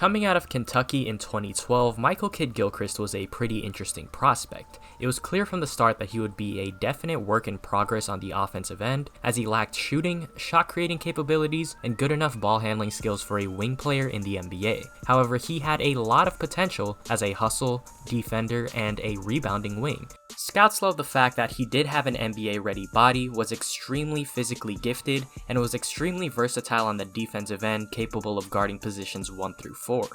Coming out of Kentucky in 2012, Michael Kidd Gilchrist was a pretty interesting prospect. It was clear from the start that he would be a definite work in progress on the offensive end, as he lacked shooting, shot creating capabilities, and good enough ball handling skills for a wing player in the NBA. However, he had a lot of potential as a hustle, defender, and a rebounding wing. Scouts loved the fact that he did have an NBA-ready body, was extremely physically gifted, and was extremely versatile on the defensive end, capable of guarding positions 1 through 4.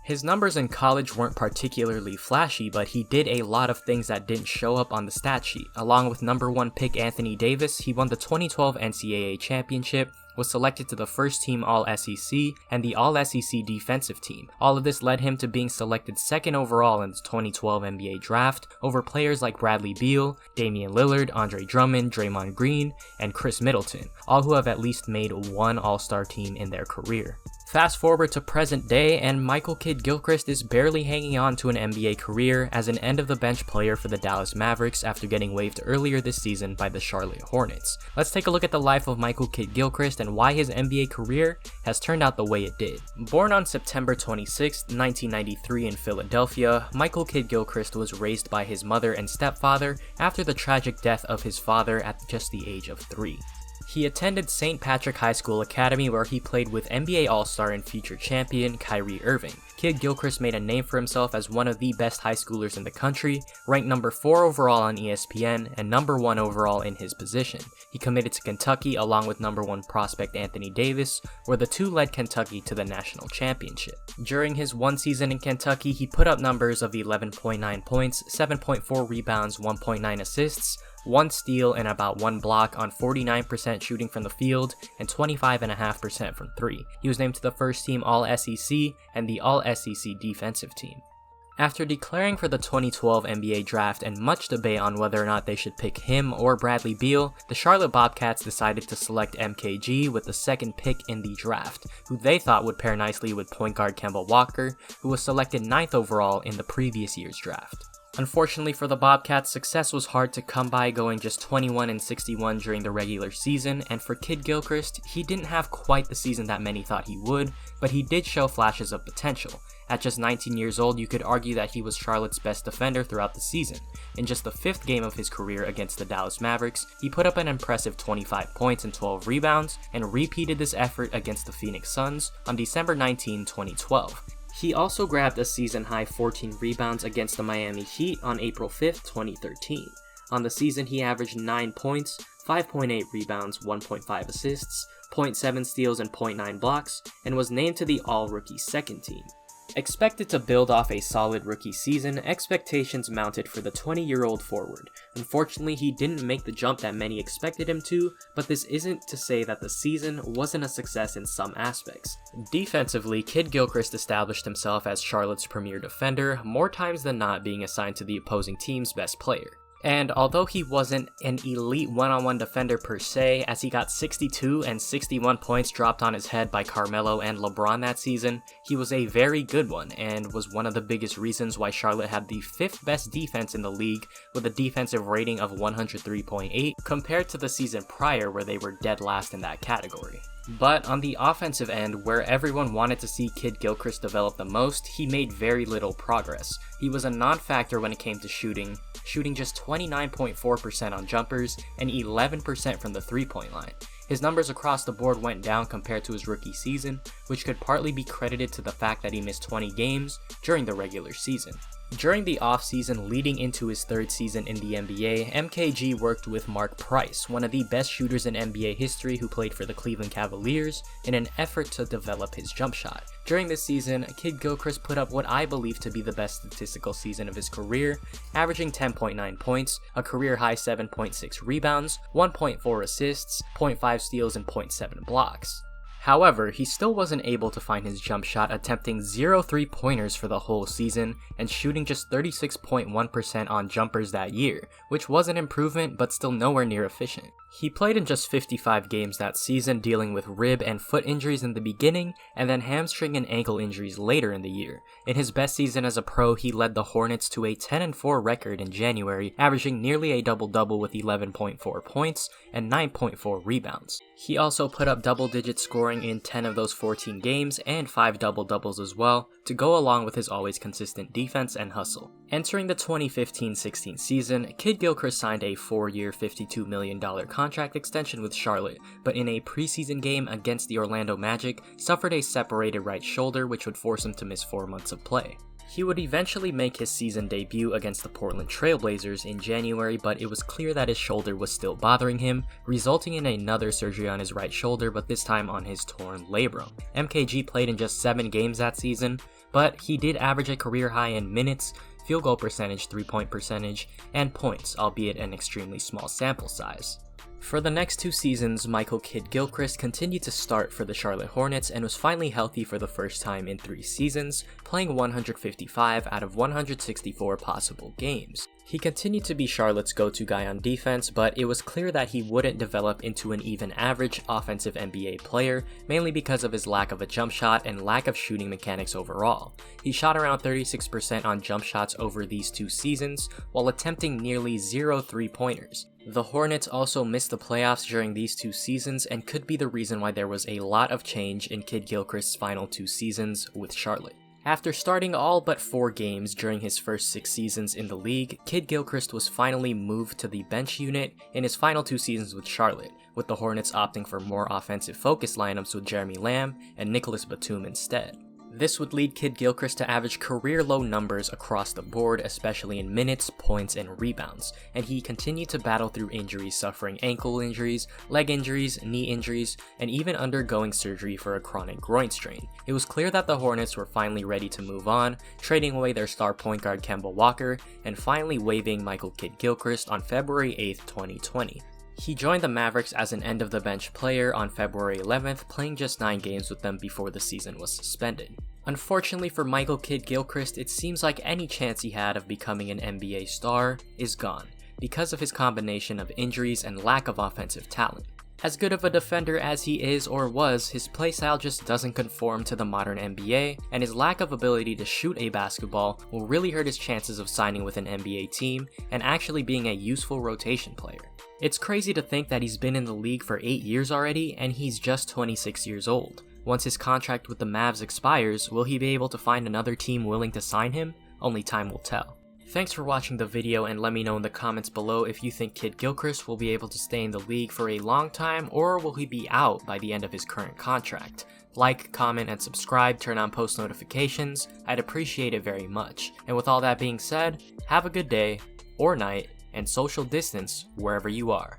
His numbers in college weren't particularly flashy, but he did a lot of things that didn't show up on the stat sheet. Along with number 1 pick Anthony Davis, he won the 2012 NCAA championship, was selected to the first team All-SEC and the All-SEC defensive team. All of this led him to being selected 2nd overall in the 2012 NBA draft over players like Bradley Beal, Damian Lillard, Andre Drummond, Draymond Green, and Chris Middleton, all who have at least made one All-Star team in their career. Fast forward to present day, and Michael Kidd Gilchrist is barely hanging on to an NBA career as an end-of-the-bench player for the Dallas Mavericks after getting waived earlier this season by the Charlotte Hornets. Let's take a look at the life of Michael Kidd Gilchrist and why his NBA career has turned out the way it did. Born on September 26, 1993 in Philadelphia, Michael Kidd Gilchrist was raised by his mother and stepfather after the tragic death of his father at just the age of 3. He attended St. Patrick High School Academy, where he played with NBA All-Star and future champion Kyrie Irving. Kidd Gilchrist made a name for himself as one of the best high schoolers in the country, ranked number 4 overall on ESPN and number 1 overall in his position. He committed to Kentucky along with number 1 prospect Anthony Davis, where the two led Kentucky to the national championship. During his 1 season in Kentucky, he put up numbers of 11.9 points, 7.4 rebounds, 1.9 assists, 1 steal, and about 1 block on 49% shooting from the field and 25.5% from 3. He was named to the first team All-SEC and the All-SEC defensive team. After declaring for the 2012 NBA draft and much debate on whether or not they should pick him or Bradley Beal, the Charlotte Bobcats decided to select MKG with the 2nd pick in the draft, who they thought would pair nicely with point guard Kemba Walker, who was selected 9th overall in the previous year's draft. Unfortunately for the Bobcats, success was hard to come by, going just 21-61 during the regular season, and for Kidd Gilchrist, he didn't have quite the season that many thought he would, but he did show flashes of potential. At just 19 years old, you could argue that he was Charlotte's best defender throughout the season. In just the 5th game of his career against the Dallas Mavericks, he put up an impressive 25 points and 12 rebounds, and repeated this effort against the Phoenix Suns on December 19, 2012. He also grabbed a season-high 14 rebounds against the Miami Heat on April 5, 2013. On the season, he averaged 9 points, 5.8 rebounds, 1.5 assists, 0.7 steals, and 0.9 blocks, and was named to the All-Rookie 2nd team. Expected to build off a solid rookie season, expectations mounted for the 20-year-old forward. Unfortunately, he didn't make the jump that many expected him to, but this isn't to say that the season wasn't a success in some aspects. Defensively, Kidd Gilchrist established himself as Charlotte's premier defender, more times than not being assigned to the opposing team's best player. And although he wasn't an elite one-on-one defender per se, as he got 62 and 61 points dropped on his head by Carmelo and LeBron that season, he was a very good one and was one of the biggest reasons why Charlotte had the 5th best defense in the league with a defensive rating of 103.8 compared to the season prior where they were dead last in that category. But on the offensive end, where everyone wanted to see Kidd Gilchrist develop the most, he made very little progress. He was a non-factor when it came to shooting just 29.4% on jumpers and 11% from the three-point line. His numbers across the board went down compared to his rookie season, which could partly be credited to the fact that he missed 20 games during the regular season. During the offseason leading into his 3rd season in the NBA, MKG worked with Mark Price, one of the best shooters in NBA history who played for the Cleveland Cavaliers, in an effort to develop his jump shot. During this season, Kidd Gilchrist put up what I believe to be the best statistical season of his career, averaging 10.9 points, a career-high 7.6 rebounds, 1.4 assists, 0.5 steals, and 0.7 blocks. However, he still wasn't able to find his jump shot, attempting 0 3-pointers for the whole season and shooting just 36.1% on jumpers that year, which was an improvement but still nowhere near efficient. He played in just 55 games that season, dealing with rib and foot injuries in the beginning, and then hamstring and ankle injuries later in the year. In his best season as a pro, he led the Hornets to a 10-4 record in January, averaging nearly a double-double with 11.4 points and 9.4 rebounds. He also put up double-digit scoring in 10 of those 14 games, and 5 double-doubles as well, to go along with his always consistent defense and hustle. Entering the 2015-16 season, Kidd Gilchrist signed a 4-year, $52 million contract extension with Charlotte, but in a preseason game against the Orlando Magic, suffered a separated right shoulder which would force him to miss 4 months of play. He would eventually make his season debut against the Portland Trail Blazers in January, but it was clear that his shoulder was still bothering him, resulting in another surgery on his right shoulder, but this time on his torn labrum. MKG played in just 7 games that season, but he did average a career high in minutes, field goal percentage, 3-point percentage, and points, albeit an extremely small sample size. For the next 2 seasons, Michael Kidd Gilchrist continued to start for the Charlotte Hornets and was finally healthy for the first time in 3 seasons, playing 155 out of 164 possible games. He continued to be Charlotte's go-to guy on defense, but it was clear that he wouldn't develop into an even average offensive NBA player, mainly because of his lack of a jump shot and lack of shooting mechanics overall. He shot around 36% on jump shots over these 2 seasons, while attempting nearly 0 3-pointers. The Hornets also missed the playoffs during these 2 seasons and could be the reason why there was a lot of change in Kidd Gilchrist's final 2 seasons with Charlotte. After starting all but 4 games during his first 6 seasons in the league, Kidd Gilchrist was finally moved to the bench unit in his final 2 seasons with Charlotte, with the Hornets opting for more offensive-focused lineups with Jeremy Lamb and Nicholas Batum instead. This would lead Kidd Gilchrist to average career-low numbers across the board, especially in minutes, points, and rebounds, and he continued to battle through injuries, suffering ankle injuries, leg injuries, knee injuries, and even undergoing surgery for a chronic groin strain. It was clear that the Hornets were finally ready to move on, trading away their star point guard Kemba Walker, and finally waiving Michael Kidd Gilchrist on February 8, 2020. He joined the Mavericks as an end-of-the-bench player on February 11th, playing just 9 games with them before the season was suspended. Unfortunately for Michael Kidd Gilchrist, it seems like any chance he had of becoming an NBA star is gone, because of his combination of injuries and lack of offensive talent. As good of a defender as he is or was, his playstyle just doesn't conform to the modern NBA, and his lack of ability to shoot a basketball will really hurt his chances of signing with an NBA team and actually being a useful rotation player. It's crazy to think that he's been in the league for 8 years already, and he's just 26 years old. Once his contract with the Mavs expires, will he be able to find another team willing to sign him? Only time will tell. Thanks for watching the video, and let me know in the comments below if you think Kidd Gilchrist will be able to stay in the league for a long time, or will he be out by the end of his current contract. Like, comment, and subscribe, turn on post notifications, I'd appreciate it very much. And with all that being said, have a good day, or night, and social distance wherever you are.